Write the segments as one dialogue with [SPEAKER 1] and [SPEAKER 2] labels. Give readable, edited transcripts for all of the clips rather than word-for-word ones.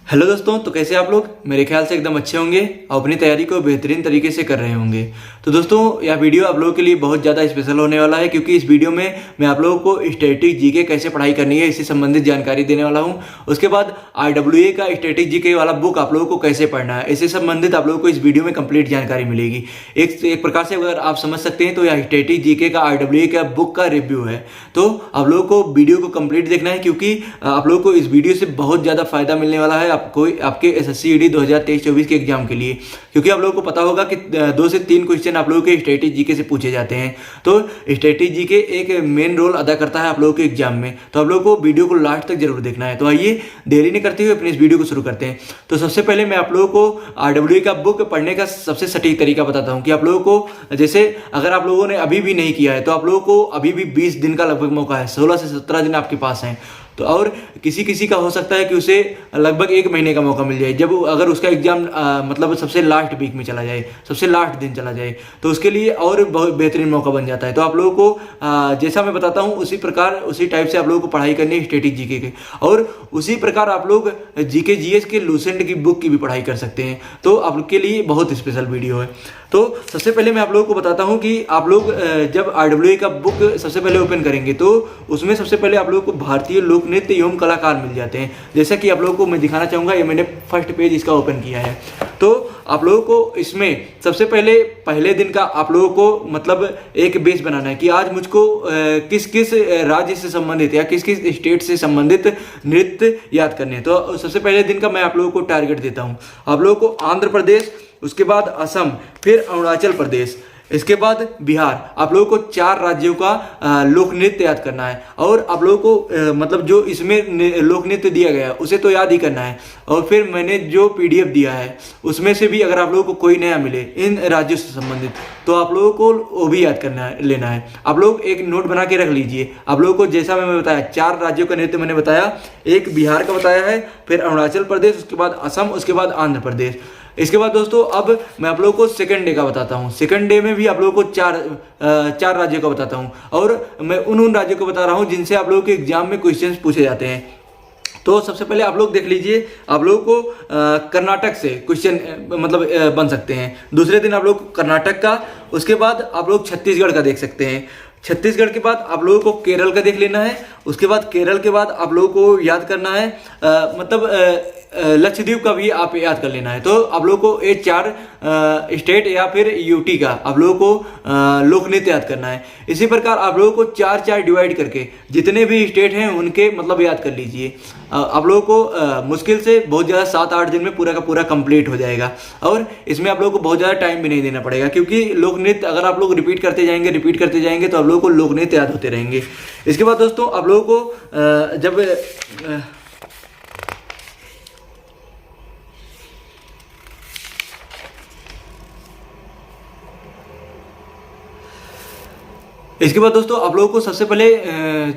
[SPEAKER 1] Hello दोस्तों, तो कैसे आप लोग? मेरे ख्याल से एकदम अच्छे होंगे और अपनी तैयारी को बेहतरीन तरीके से कर रहे होंगे। तो दोस्तों, यह वीडियो आप लोगों के लिए बहुत ज़्यादा स्पेशल होने वाला है, क्योंकि इस वीडियो में मैं आप लोगों को स्टैटिक जीके कैसे पढ़ाई करनी है इससे संबंधित जानकारी देने वाला हूं। उसके बाद RWA का स्टैटिक जीके वाला बुक आप लोगों को कैसे पढ़ना है इससे संबंधित आप लोगों को इस वीडियो में कंप्लीट जानकारी मिलेगी। एक प्रकार से अगर आप समझ सकते हैं तो यह स्टैटिक जीके का RWA का बुक का रिव्यू है। तो आप लोगों को वीडियो को कंप्लीट देखना है, क्योंकि आप लोगों को इस वीडियो से बहुत ज़्यादा फायदा मिलने वाला है आपको आपके SSC ED 2023-24 के एग्जाम के लिए। क्योंकि आप लोगों को पता होगा कि 2 से 3 क्वेश्चन आप लोगों के स्टैटिक जीके से पूछे जाते हैं। तो स्टैटिक जीके एक मेन रोल अदा करता है आप लोगों के एग्जाम में। तो आप लोगों को वीडियो को लास्ट तक जरूर देखना है। तो आइए देरी नहीं करते हुए अपनी इस वीडियो को शुरू करते हैं। तो सबसे पहले मैं आप लोगों को RWA का बुक पढ़ने का सबसे सटीक तरीका बताता हूँ कि आप लोगों को, जैसे अगर आप लोगों ने अभी भी नहीं किया है तो आप लोगों को अभी भी 20 दिन का लगभग मौका है। 16 से 17 दिन आपके पास हैं। तो और किसी का हो सकता है कि उसे लगभग 1 महीने का मौका मिल जाए, जब अगर उसका एग्जाम मतलब सबसे लास्ट वीक में चला जाए, सबसे लास्ट दिन चला जाए, तो उसके लिए और बहुत बेहतरीन मौका बन जाता है। तो आप लोगों को जैसा मैं बताता हूँ उसी प्रकार उसी टाइप से आप लोगों को पढ़ाई करनी है स्टैटिक जीके के, और उसी प्रकार आप लोग जीके जीएस के लूसेंट की बुक की भी पढ़ाई कर सकते हैं। तो आपके लिए बहुत स्पेशल वीडियो है। तो सबसे पहले मैं आप लोगों को बताता हूं कि आप लोग जब RWA का बुक सबसे पहले ओपन करेंगे तो उसमें सबसे पहले आप लोगों को भारतीय लोक नृत्य एवं कलाकार मिल जाते हैं। जैसा कि आप लोगों को मैं दिखाना चाहूँगा, ये मैंने फर्स्ट पेज इसका ओपन किया है। तो आप लोगों को इसमें सबसे पहले दिन का आप लोगों को मतलब एक बेस बनाना है कि आज मुझको किस किस राज्य से संबंधित या किस किस स्टेट से संबंधित नृत्य याद करने हैं। तो सबसे पहले दिन का मैं आप लोगों को टारगेट देता हूँ। आप लोगों को आंध्र प्रदेश, उसके बाद असम, फिर अरुणाचल प्रदेश, इसके बाद बिहार, आप लोगों को 4 राज्यों का लोक नृत्य याद करना है। और आप लोगों को मतलब जो इसमें लोक नृत्य दिया गया है उसे तो याद ही करना है। और फिर मैंने जो PDF दिया है उसमें से भी अगर आप लोगों को कोई नया मिले इन राज्यों से संबंधित, तो आप लोगों को वो भी याद लेना है। आप लोग एक नोट बना के रख लीजिए। आप लोगों को जैसा मैंने बताया 4 राज्यों का नृत्य मैंने बताया, एक बिहार का बताया है, फिर अरुणाचल प्रदेश, उसके बाद असम, उसके बाद आंध्र प्रदेश। इसके बाद दोस्तों अब मैं आप लोगों को सेकंड डे का बताता हूँ। सेकंड डे में भी आप लोगों को 4 राज्यों का बताता हूँ, और मैं उन राज्यों को बता रहा हूँ जिनसे आप लोगों के एग्जाम में क्वेश्चंस पूछे जाते हैं। तो सबसे पहले आप लोग देख लीजिए, आप लोगों को कर्नाटक से क्वेश्चन मतलब बन सकते हैं। दूसरे दिन आप लोग कर्नाटक का, उसके बाद आप लोग छत्तीसगढ़ का देख सकते हैं। छत्तीसगढ़ के बाद आप लोगों को केरल का देख लेना है। उसके बाद केरल के बाद आप लोगों को याद करना है लक्षद्वीप का भी आप याद कर लेना है। तो आप लोगों को ये 4 स्टेट या फिर UT का आप लोगों को लोक नृत्य याद करना है। इसी प्रकार आप लोगों को 4 डिवाइड करके जितने भी स्टेट हैं उनके मतलब याद कर लीजिए। आप लोगों को मुश्किल से बहुत ज़्यादा 7-8 दिन में पूरा का पूरा कंप्लीट हो जाएगा। और इसमें आप लोगों को बहुत ज़्यादा टाइम भी नहीं देना पड़ेगा, क्योंकि लोक नृत्य अगर आप लोग रिपीट करते जाएंगे तो आप लोगों को लोक नृत्य याद होते रहेंगे। इसके बाद दोस्तों आप लोगों को जब इसके बाद दोस्तों आप लोगों को सबसे पहले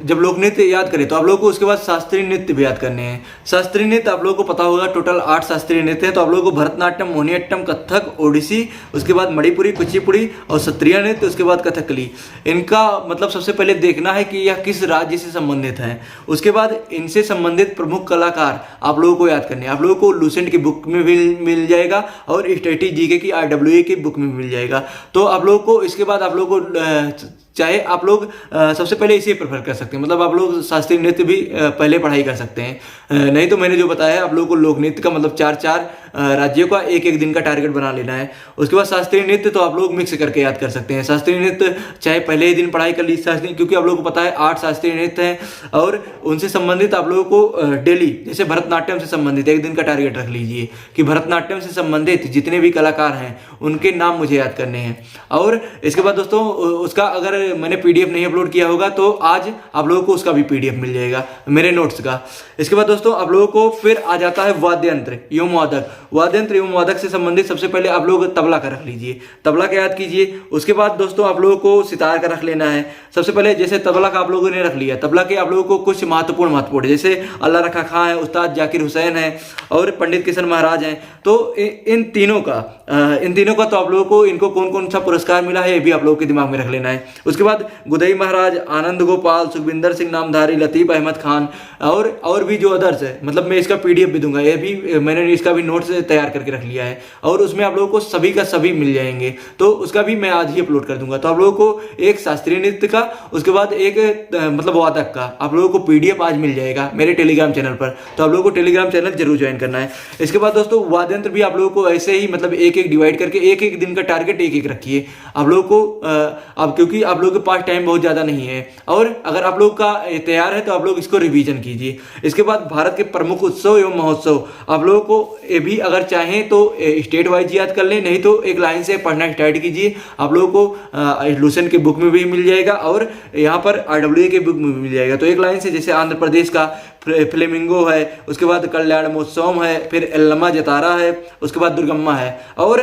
[SPEAKER 1] जब लोक नृत्य याद करें तो आप लोगों को उसके बाद शास्त्रीय नृत्य भी याद करने हैं। शास्त्रीय नृत्य आप लोगों को पता होगा टोटल 8 शास्त्रीय नृत्य है। तो आप लोगों को भरतनाट्यम, मोहिनीअट्टम, कथक, ओडिसी, उसके बाद मणिपुरी, कुचिपुड़ी और सत्रिया नृत्य, उसके बाद कथकली। इनका मतलब सबसे पहले देखना है कि यह किस राज्य से संबंधित है। उसके बाद इनसे संबंधित प्रमुख कलाकार आप लोगों को याद करने हैं। आप लोगों को लूसेंट की बुक में भी मिल जाएगा और स्टैटिक जीके की RWA की बुक में मिल जाएगा। तो आप लोगों को इसके बाद आप लोगों को चाहे आप लोग सबसे पहले इसे प्रेफर कर सकते हैं, मतलब आप लोग शास्त्रीय नृत्य भी पहले पढ़ाई कर सकते हैं। नहीं तो मैंने जो बताया है आप लोगों को लोक नृत्य का मतलब 4 राज्यों का 1 दिन का टारगेट बना लेना है। उसके बाद शास्त्रीय नृत्य तो आप लोग मिक्स करके याद कर सकते हैं। शास्त्रीय नृत्य चाहे पहले ही दिन पढ़ाई कर ली शास्त्रीय, क्योंकि आप लोगों को पता है 8 शास्त्रीय नृत्य हैं और उनसे संबंधित आप लोगों को डेली, जैसे भरतनाट्यम से संबंधित 1 दिन का टारगेट रख लीजिए कि भरतनाट्यम से संबंधित जितने भी कलाकार हैं उनके नाम मुझे याद करने हैं। और इसके बाद दोस्तों उसका अगर मैंने PDF नहीं अपलोड किया होगा तो आज आप लोगों को उसका भी PDF मिल जाएगा मेरे नोट्स का। इसके बाद दोस्तों आप लोगों को फिर आ जाता है वाद्य यंत्र एवं वादक। वाद्य यंत्र एवं वादक से संबंधित सबसे पहले आप लोग तबला का रख लीजिए, तबला का याद कीजिए। उसके बाद दोस्तों आप लोगों को सितार का रख लेना है। सबसे पहले जैसे तबला का आप लोगों ने रख लिया, तबला के आप लोगों को कुछ महत्वपूर्ण जैसे अल्लाह रखा खां है, उस्ताद जाकिर हुसैन है और पंडित किशन महाराज हैं। तो इन तीनों का तो आप लोगों को इनको कौन कौन सा पुरस्कार मिला है ये भी आप लोगों के दिमाग में रख लेना है। उसके बाद गुदई महाराज, आनंद गोपाल, सुखविंदर सिंह नामधारी, लतीफ़ अहमद खान और भी जो अदर्स है, मतलब मैं इसका PDF भी दूंगा, ये भी मैंने इसका भी नोट्स तैयार करके रख लिया है और उसमें आप लोगों को सभी का सभी मिल जाएंगे। तो उसका भी मैं आज ही अपलोड कर दूंगा। तो आप लोगों को एक शास्त्रीय नृत्य का, उसके बाद एक मतलब वादक का आप लोगों को PDF आज मिल जाएगा मेरे टेलीग्राम चैनल पर। तो आप लोगों को टेलीग्राम चैनल जरूर ज्वाइन करना है। इसके बाद दोस्तों वाद्य यंत्र भी आप लोगों को ऐसे ही मतलब एक एक डिवाइड करके एक एक दिन का टारगेट एक एक रखिए आप लोगों को, अब क्योंकि आप लोगों के पास टाइम बहुत ज़्यादा नहीं है और अगर आप लोग का तैयार है तो आप लोग इसको रिवीजन कीजिए। इसके बाद भारत के प्रमुख उत्सव एवं महोत्सव आप लोगों को ये भी अगर चाहें तो स्टेट वाइज याद कर लें, नहीं तो एक लाइन से पढ़ना स्टार्ट कीजिए। आप लोगों को लूसेंट के बुक में भी मिल जाएगा और यहाँ पर RWA के बुक में भी मिल जाएगा। तो एक लाइन से जैसे आंध्र प्रदेश का फ्लेमिंगो है, उसके बाद कल्याण महोत्सव है, फिर एल्लमा जतारा है, उसके बाद दुर्गम्मा है और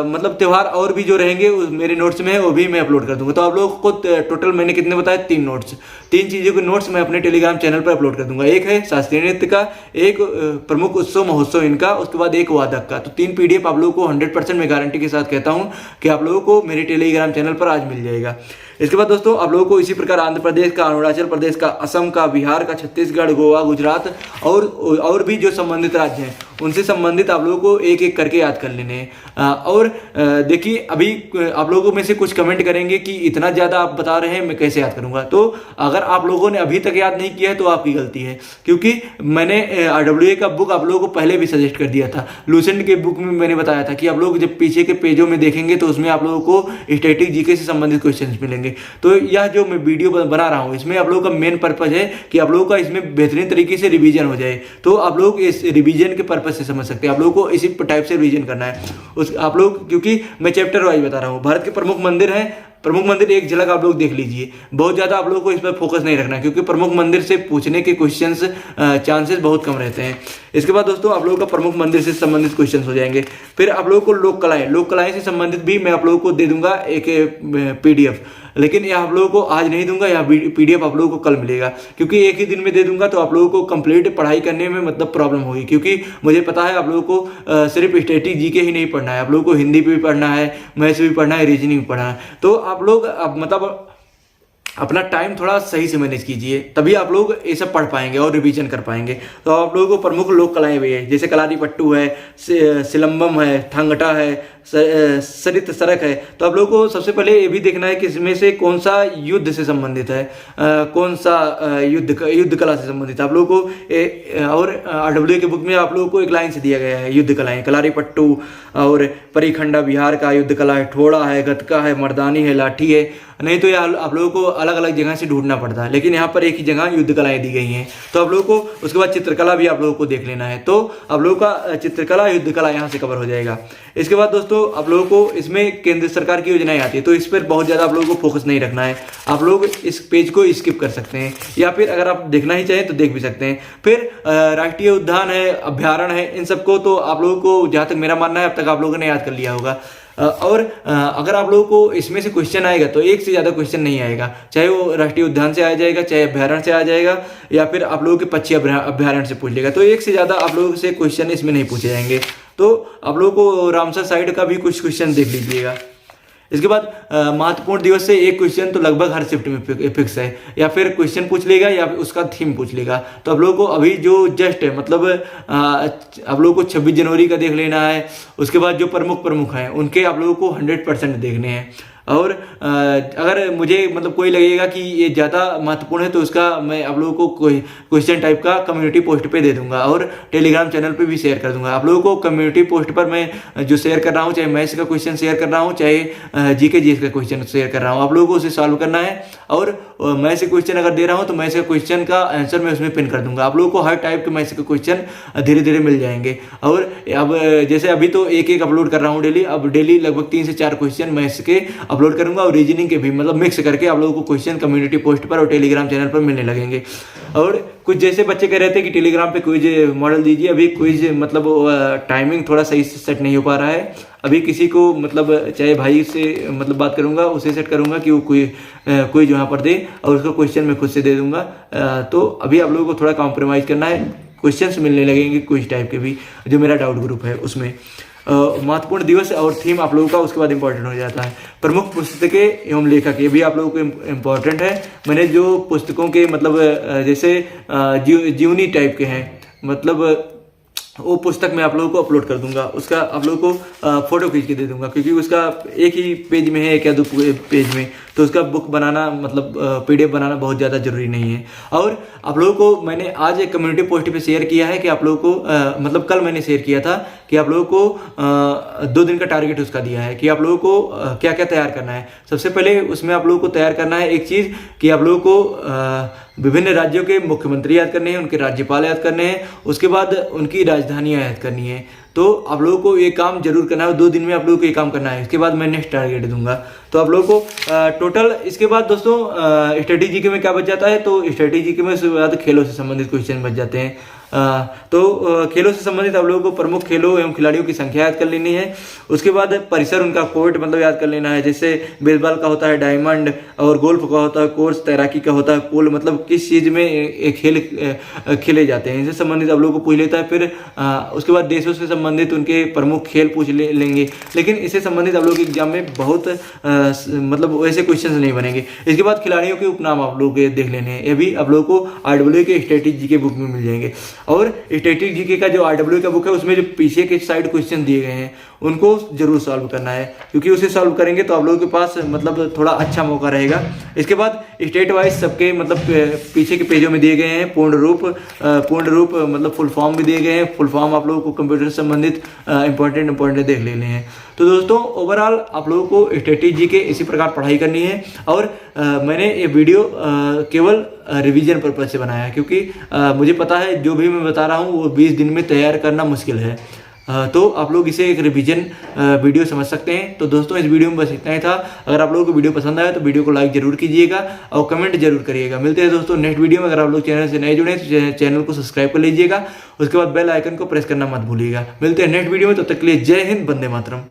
[SPEAKER 1] मतलब त्यौहार और भी जो रहेंगे मेरे नोट्स में है वो भी मैं अपलोड कर दूंगा। तो आप लोगों को टोटल मैंने कितने बताए, 3 नोट्स, 3 चीज़ों के नोट्स मैं अपने टेलीग्राम चैनल पर अपलोड कर दूंगा। एक है शास्त्रीय नृत्य का, एक प्रमुख उत्सव महोत्सव इनका, उसके बाद एक वादक का। तो 3 PDF आप लोगों को 100% मैं गारंटी के साथ कहता हूँ कि आप लोगों को मेरे टेलीग्राम चैनल पर आज मिल जाएगा। इसके बाद दोस्तों आप लोगों को इसी प्रकार आंध्र प्रदेश का, अरुणाचल प्रदेश का, असम का, बिहार का, छत्तीसगढ़, गोवा, गुजरात और भी जो संबंधित राज्य हैं उनसे संबंधित आप लोगों को एक एक करके याद कर लेने हैं। और देखिए अभी आप लोगों में से कुछ कमेंट करेंगे कि इतना ज़्यादा आप बता रहे हैं मैं कैसे याद करूँगा। तो अगर आप लोगों ने अभी तक याद नहीं किया है तो आपकी गलती है, क्योंकि मैंने RWA का बुक आप लोगों को पहले भी सजेस्ट कर दिया था। लूसेंट के बुक में मैंने बताया था कि आप लोग जब पीछे के पेजों में देखेंगे तो उसमें आप लोगों को स्टैटिक जीके से संबंधित क्वेश्चन मिलेंगे। तो यह जो मैं वीडियो बना रहा हूँ इसमें आप लोगों का मेन पर्पज है कि आप लोगों का इसमें बेहतरीन तरीके से रिवीजन हो जाए। तो आप लोग इस रिवीजन के पर्पज से समझ सकते हैं, आप लोगों को इसी टाइप से रिवीजन करना है आप लोग, क्योंकि मैं चैप्टर वाइज बता रहा हूँ। भारत के प्रमुख मंदिर हैं, प्रमुख मंदिर एक झलक आप लोग देख लीजिए। बहुत ज़्यादा आप लोगों को इस पर फोकस नहीं रखना क्योंकि प्रमुख मंदिर से पूछने के क्वेश्चंस चांसेस बहुत कम रहते हैं। इसके बाद दोस्तों आप लोगों का प्रमुख मंदिर से संबंधित क्वेश्चंस हो जाएंगे। फिर आप लोगों को लोक कलाएं से संबंधित भी मैं आप लोगों को दे दूंगा एक PDF, लेकिन यह आप लोगों को आज नहीं दूंगा, यह PDF आप लोगों को कल मिलेगा, क्योंकि एक ही दिन में दे दूंगा तो आप लोगों को कंप्लीट पढ़ाई करने में मतलब प्रॉब्लम होगी। क्योंकि मुझे पता है आप लोगों को सिर्फ स्टैटिक जीके ही नहीं पढ़ना है, आप लोगों को हिंदी भी पढ़ना है, मैथ्स भी पढ़ना है, रीजनिंग भी पढ़ना है। तो आप लोग मतलब अपना टाइम थोड़ा सही से मैनेज कीजिए, तभी आप लोग ये सब पढ़ पाएंगे और रिवीजन कर पाएंगे। तो आप लोगों को प्रमुख लोक कलाएं भी है, जैसे कलारी पट्टू है, सिलंबम है, थांगटा है, सरित सरक है। तो आप लोगों को सबसे पहले ये भी देखना है कि इसमें से कौन सा युद्ध से संबंधित है, कौन सा युद्ध कला से संबंधित है। आप लोगों को और RWA के बुक में आप लोगों को एक लाइन से दिया गया है युद्ध कलाएं, कलारी पट्टू और परिखंडा बिहार का युद्ध कला है, ठोड़ा है, गतका है, मर्दानी है, लाठी है। नहीं तो यह आप लोगों को अलग अलग जगह से ढूंढना पड़ता है, लेकिन यहाँ पर एक ही जगह युद्ध कलाएं दी गई हैं। तो आप लोगों को उसके बाद चित्रकला भी आप लोगों को देख लेना है। तो आप लोगों का चित्रकला, युद्ध कला यहाँ से कवर हो जाएगा। इसके बाद दोस्तों आप लोगों को इसमें केंद्र सरकार की योजनाएं आती है, तो इस पर बहुत ज़्यादा आप लोगों को फोकस नहीं रखना है। आप लोग इस पेज को स्किप कर सकते हैं, या फिर अगर आप देखना ही चाहें तो देख भी सकते हैं। फिर राष्ट्रीय उद्यान है, अभ्यारण्य है, इन सबको तो आप लोगों को जहाँ तक मेरा मानना है अब तक आप लोगों ने याद कर लिया होगा। और अगर आप लोगों को इसमें से क्वेश्चन आएगा तो एक से ज़्यादा क्वेश्चन नहीं आएगा, चाहे वो राष्ट्रीय उद्यान से आ जाएगा, चाहे अभ्यारण्य से आ जाएगा, या फिर आप लोगों के पक्षी अभ्यारण्य से पूछ लेगा। तो एक से ज़्यादा आप लोगों से क्वेश्चन इसमें नहीं पूछे जाएंगे। तो आप लोगों को रामसर साइड का भी कुछ क्वेश्चन देख लीजिएगा। इसके बाद महत्वपूर्ण दिवस से एक क्वेश्चन तो लगभग हर शिफ्ट में फिक्स है, या फिर क्वेश्चन पूछ लेगा या उसका थीम पूछ लेगा। तो आप लोगों को अभी जो जस्ट है मतलब आप लोगों को 26 जनवरी का देख लेना है। उसके बाद जो प्रमुख हैं उनके आप लोगों को 100% देखने हैं। और अगर मुझे मतलब कोई लगेगा कि ये ज़्यादा महत्वपूर्ण है तो उसका मैं आप लोगों को कोई क्वेश्चन टाइप का कम्युनिटी पोस्ट पे दे दूंगा और टेलीग्राम चैनल पे भी शेयर कर दूंगा। आप लोगों को कम्युनिटी पोस्ट पर मैं जो शेयर कर रहा हूँ, चाहे मैथ्स का क्वेश्चन शेयर कर रहा हूँ, चाहे जीके जीएस का क्वेश्चन शेयर कर रहा हूँ, आप लोगों को उसे सॉल्व करना है। और मैथ्स का क्वेश्चन अगर दे रहा हूँ तो मैथ्स का क्वेश्चन का आंसर मैं उसमें पिन कर दूंगा। आप लोगों को हर टाइप के मैथ्स के क्वेश्चन धीरे धीरे मिल जाएंगे। और अब जैसे अभी तो एक अपलोड कर रहा हूँ डेली, अब डेली लगभग 3 से 4 क्वेश्चन मैथ्स के अपलोड करूँगा और रीजनिंग के भी मतलब मिक्स करके आप लोगों को क्वेश्चन कम्युनिटी पोस्ट पर और टेलीग्राम चैनल पर मिलने लगेंगे। और कुछ जैसे बच्चे कह रहे थे कि टेलीग्राम पे क्विज मॉडल दीजिए, अभी क्विज मतलब टाइमिंग थोड़ा सही से सेट नहीं हो पा रहा है। अभी किसी को मतलब चाहे भाई से मतलब बात करूंगा, उसे सेट करूंगा कि वो क्विज वहाँ पर दे और उसको क्वेश्चन मैं खुद से दे दूंगा। तो अभी आप लोगों को थोड़ा कॉम्प्रोमाइज़ करना है, क्वेश्चंस मिलने लगेंगे क्विज टाइप के भी, जो मेरा डाउट ग्रुप है उसमें। महत्वपूर्ण दिवस और थीम आप लोगों का उसके बाद इंपॉर्टेंट हो जाता है। प्रमुख पुस्तकें एवं लेखक, ये भी आप लोगों को इम्पोर्टेंट है। मैंने जो पुस्तकों के मतलब जैसे जीवनी टाइप के हैं, मतलब वो पुस्तक मैं आप लोगों को अपलोड कर दूंगा, उसका आप लोगों को फोटो खींच के दे दूंगा, क्योंकि उसका एक ही पेज में है, एक या दो पेज में, तो उसका बुक बनाना मतलब PDF बनाना बहुत ज़्यादा जरूरी नहीं है। और आप लोगों को मैंने आज एक कम्युनिटी पोस्ट पे शेयर किया है कि आप लोगों को मतलब कल मैंने शेयर किया था कि आप लोगों को 2 दिन का टारगेट उसका दिया है कि आप लोगों को क्या क्या तैयार करना है। सबसे पहले उसमें आप लोगों को तैयार करना है एक चीज़ कि आप लोगों को विभिन्न राज्यों के मुख्यमंत्री याद करने हैं, उनके राज्यपाल याद करने हैं, उसके बाद उनकी राजधानियाँ याद करनी है। तो आप लोगों को ये काम जरूर करना है, 2 दिन में आप लोगों को ये काम करना है। इसके बाद मैं नेक्स्ट टारगेट दूंगा। तो आप लोगों को टोटल इसके बाद दोस्तों स्ट्रेटेजी के में क्या बच जाता है, तो स्ट्रेटेजी के में उसके बाद खेलों से संबंधित क्वेश्चन बच जाते हैं। तो खेलों से संबंधित आप लोगों को प्रमुख खेलों एवं खिलाड़ियों की संख्या याद कर लेनी है। उसके बाद परिसर उनका कोर्ट मतलब याद कर लेना है, जैसे बेसबॉल का होता है डायमंड, और गोल्फ का होता है कोर्स, तैराकी का होता है पूल, मतलब किस चीज़ में एक खेल खेले जाते हैं, इनसे संबंधित आप लोगों को पूछ लेता है। फिर उसके बाद देशों से संबंधित उनके प्रमुख खेल पूछ लेंगे, लेकिन इससे संबंधित आप लोगों के एग्जाम में बहुत मतलब वैसे क्वेश्चन नहीं बनेंगे। इसके बाद खिलाड़ियों के उपनाम आप लोगों के देख लेने हैं, ये भी आप लोगों को RW के स्ट्रेटेजी के बुक में मिल जाएंगे। और स्टैटिक जीके का जो RW का बुक है उसमें जो पीछे के साइड क्वेश्चन दिए गए हैं उनको जरूर सॉल्व करना है, क्योंकि उसे सॉल्व करेंगे तो आप लोगों के पास मतलब थोड़ा अच्छा मौका रहेगा। इसके बाद स्टेट वाइज सबके मतलब पीछे के पेजों में दिए गए हैं पूर्ण रूप मतलब फुल फॉर्म भी दिए गए हैं। फुल फॉर्म आप लोगों को कंप्यूटर से संबंधित इंपॉर्टेंट देख लेने हैं। तो दोस्तों ओवरऑल आप लोगों को स्ट्रेटेजी के इसी प्रकार पढ़ाई करनी है। और मैंने ये वीडियो केवल रिवीजन पर्पज से बनाया है, क्योंकि मुझे पता है जो भी मैं बता रहा हूँ वो 20 दिन में तैयार करना मुश्किल है। तो आप लोग इसे एक रिवीजन वीडियो समझ सकते हैं। तो दोस्तों इस वीडियो में बस इतना ही था। अगर आप लोगों को वीडियो पसंद आया तो वीडियो को लाइक जरूर कीजिएगा और कमेंट जरूर करिएगा। मिलते हैं दोस्तों नेक्स्ट वीडियो में। अगर आप लोग चैनल से नए जुड़े तो चैनल को सब्सक्राइब कर लीजिएगा, उसके बाद बेल आइकन को प्रेस करना मत भूलिएगा। मिलते हैं नेक्स्ट वीडियो में, तब तक के लिए जय हिंद, वंदे मातरम।